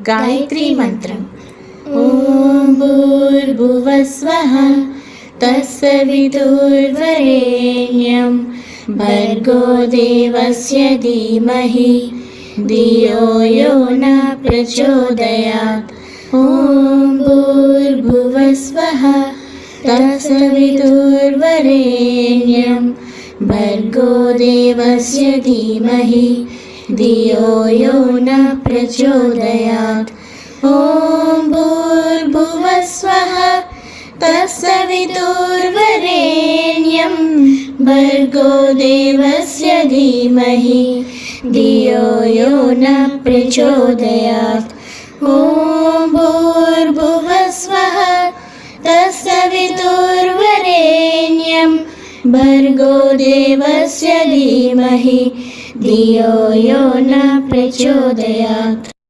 गायत्री मन्त्रम्। ॐ भूर्भुवस्वः तत्सवितुर्वरेण्यं भर्गो देवस्य धीमहि धियो यो न प्रचोदयात्। ॐ भूर्भुवस्वः तत्सवितुर्वरेण्यं भर्गो देवस्य धीमहि धियो यो न प्रचोदयात्। ॐ भूर्भुवस्वः तत्सवितुर्वरेण्यं भर्गो देवस्य धीमहि धियो यो न प्रचोदयात्। ॐ भूर्भुवस्वः तत्सवितुर्वरेण्यं भर्गो देवस्य धीमहि धियो यो न प्रचोदयात्।